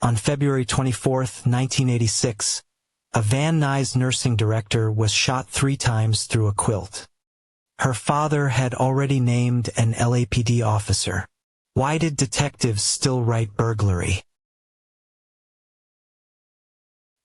On February 24, 1986, a Van Nuys nursing director was shot 3 times through a quilt. Her father had already named an LAPD officer. Why did detectives still write Burglary?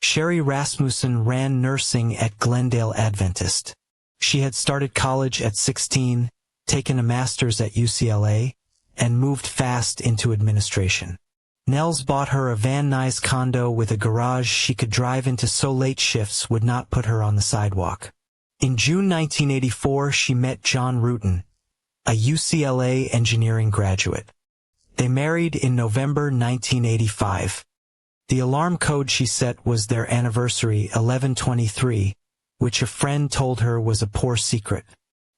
Sherry Rasmussen ran nursing at Glendale Adventist. She had started college at 16, taken a master's at UCLA, and moved fast into administration. Nels bought her a Van Nuys condo with a garage she could drive into so late shifts would not put her on the sidewalk. In June 1984, she met John Rutan, a UCLA engineering graduate. They married in November 1985. The alarm code she set was their anniversary, 11/23, which a friend told her was a poor secret.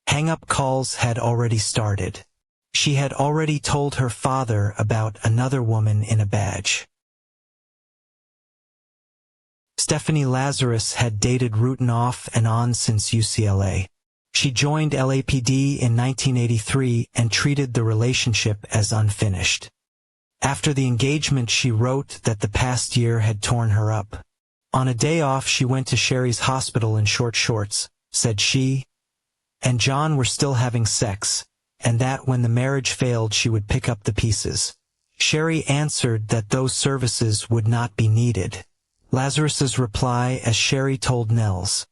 Hang-up calls had already started. She had already told her father about another woman in a badge. Stephanie Lazarus had dated Rutan off and on since UCLA. She joined LAPD in 1983 and treated the relationship as unfinished. After the engagement, she wrote that the past year had torn her up. On a day off, she went to Sherry's hospital in short shorts, said she and John were still having sex, and that when the marriage failed she would pick up the pieces. Sherry answered that those services would not be needed. Lazarus's reply, as Sherry told Nels,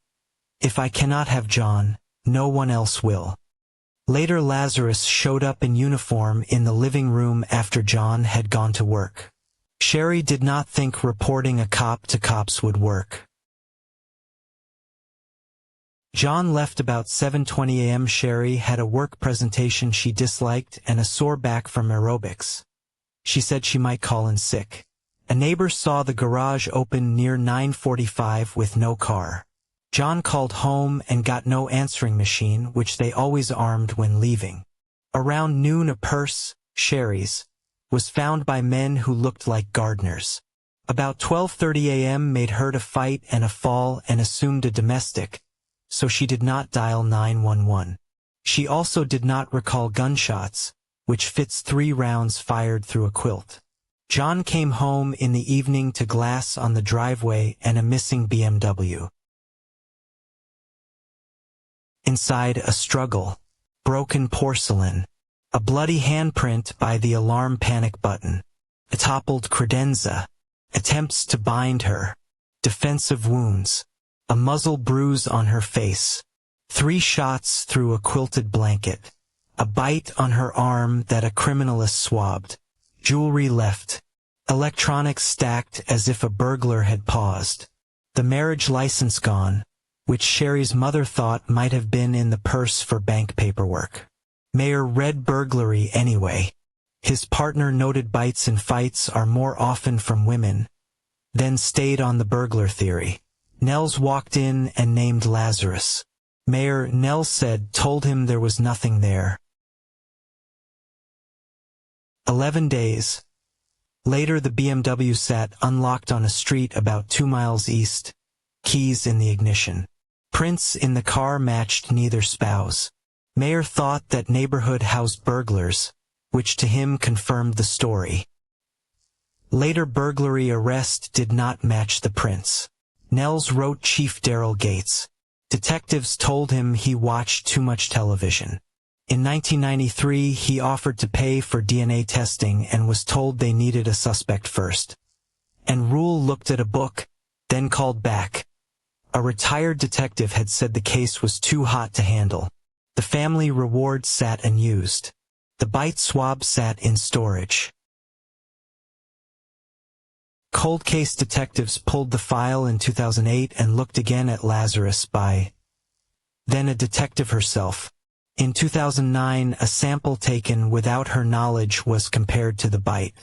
"If I cannot have John, no one else will." Later, Lazarus showed up in uniform in the living room after John had gone to work. Sherry did not think reporting a cop to cops would work. John left about 7:20 a.m. Sherry had a work presentation she disliked and a sore back from aerobics. She said she might call in sick. A neighbor saw the garage open near 9:45 with no car. John called home and got no answering machine, which they always armed when leaving. Around noon, a purse, Sherry's, was found by men who looked like gardeners. About 12:30 a.m. made her to fight and a fall and assumed a domestic, so she did not dial 911. She also did not recall gunshots, which fits 3 rounds fired through a quilt. John came home in the evening to glass on the driveway and a missing BMW. Inside, a struggle, broken porcelain, a bloody handprint by the alarm panic button, a toppled credenza, attempts to bind her, defensive wounds, a muzzle bruise on her face, 3 shots through a quilted blanket, a bite on her arm that a criminalist swabbed, jewelry left, electronics stacked as if a burglar had paused, the marriage license gone, which Sherry's mother thought might have been in the purse for bank paperwork. Mayer read Burglary anyway. His partner noted bites and fights are more often from women, then stayed on the burglar theory. Nels walked in and named Lazarus. Mayer, Nels said, told him there was nothing there. 11 days later, the BMW sat unlocked on a street about 2 miles east, keys in the ignition. Prints in the car matched neither spouse. Mayer thought that neighborhood housed burglars, which to him confirmed the story. Later burglary arrest did not match the prints. Nels wrote Chief Daryl Gates. Detectives told him he watched too much television. In 1993, he offered to pay for DNA testing and was told they needed a suspect first. And Rule looked at a book, then called back. A retired detective had said the case was too hot to handle. The family reward sat unused. The bite swab sat in storage. Cold case detectives pulled the file in 2008 and looked again at Lazarus by then a detective herself. In 2009, a sample taken without her knowledge was compared to the bite.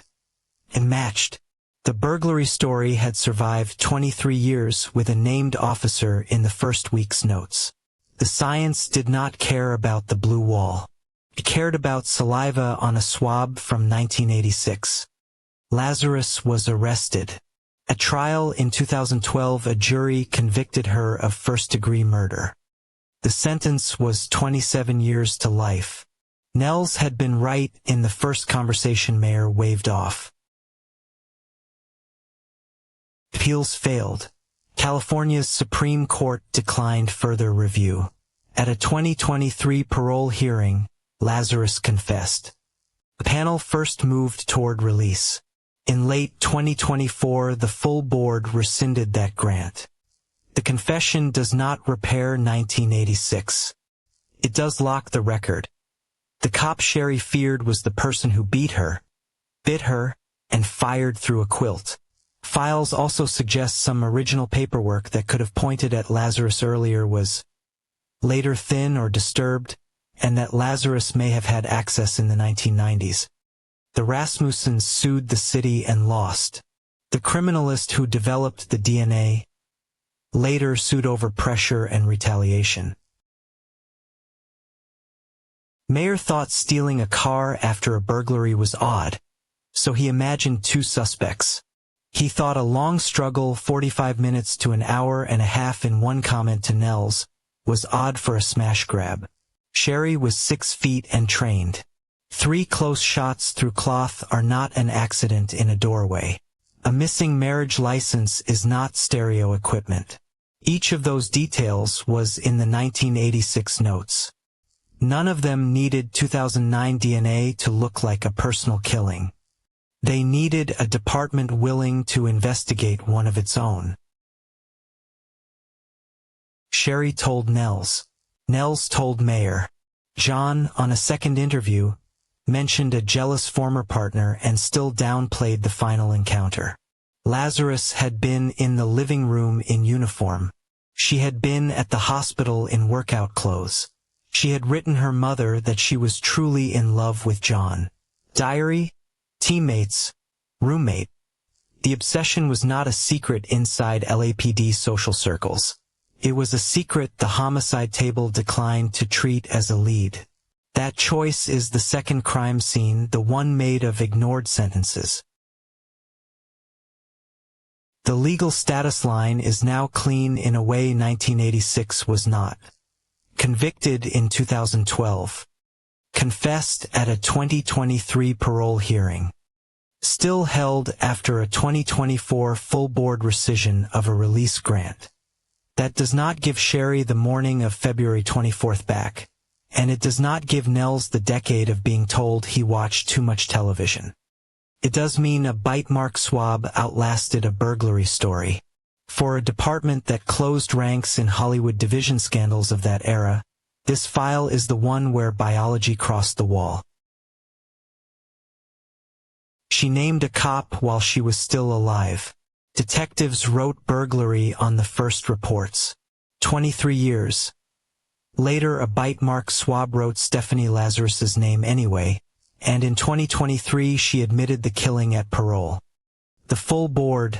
It matched. The burglary story had survived 23 years with a named officer in the first week's notes. The science did not care about the blue wall. It cared about saliva on a swab from 1986. Lazarus was arrested. At trial in 2012, a jury convicted her of first-degree murder. The sentence was 27 years to life. Nels had been right in the first conversation Mayer waved off. Appeals failed. California's Supreme Court declined further review. At a 2023 parole hearing, Lazarus confessed. The panel first moved toward release. In late 2024, the full board rescinded that grant. The confession does not repair 1986. It does lock the record. The cop Sherry feared was the person who beat her, bit her, and fired through a quilt. Files also suggest some original paperwork that could have pointed at Lazarus earlier was later thin or disturbed, and that Lazarus may have had access in the 1990s. The Rasmussens sued the city and lost. The criminalist who developed the DNA later sued over pressure and retaliation. Mayer thought stealing a car after a burglary was odd, so he imagined two suspects. He thought a long struggle, 45 minutes to an hour and a half in one comment to Nels, was odd for a smash grab. Sherry was 6 feet and trained. 3 close shots through cloth are not an accident in a doorway. A missing marriage license is not stereo equipment. Each of those details was in the 1986 notes. None of them needed 2009 DNA to look like a personal killing. They needed a department willing to investigate one of its own. Sherry told Nels. Nels told Mayer. John, on a second interview, mentioned a jealous former partner and still downplayed the final encounter. Lazarus had been in the living room in uniform. She had been at the hospital in workout clothes. She had written her mother that she was truly in love with John. Diary, teammates, roommate. The obsession was not a secret inside LAPD social circles. It was a secret the homicide table declined to treat as a lead. That choice is the second crime scene, the one made of ignored sentences. The legal status line is now clean in a way 1986 was not. Convicted in 2012. Confessed at a 2023 parole hearing. Still held after a 2024 full board rescission of a release grant. That does not give Sherry the morning of February 24th back, and it does not give Nels the decade of being told he watched too much television. It does mean a bite mark swab outlasted a burglary story. For a department that closed ranks in Hollywood division scandals of that era, this file is the one where biology crossed the wall. She named a cop while she was still alive. Detectives wrote burglary on the first reports. 23 years. Later a bite mark swab wrote Stephanie Lazarus's name anyway, and in 2023 she admitted the killing at parole. The full board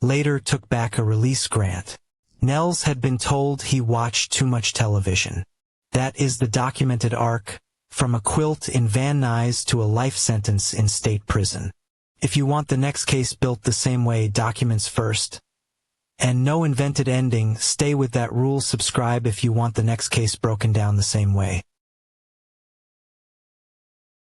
later took back a release grant. Nels had been told he watched too much television. That is the documented arc, from a quilt in Van Nuys to a life sentence in state prison. If you want the next case built the same way, documents first. And no invented ending, stay with that rule. Subscribe if you want the next case broken down the same way.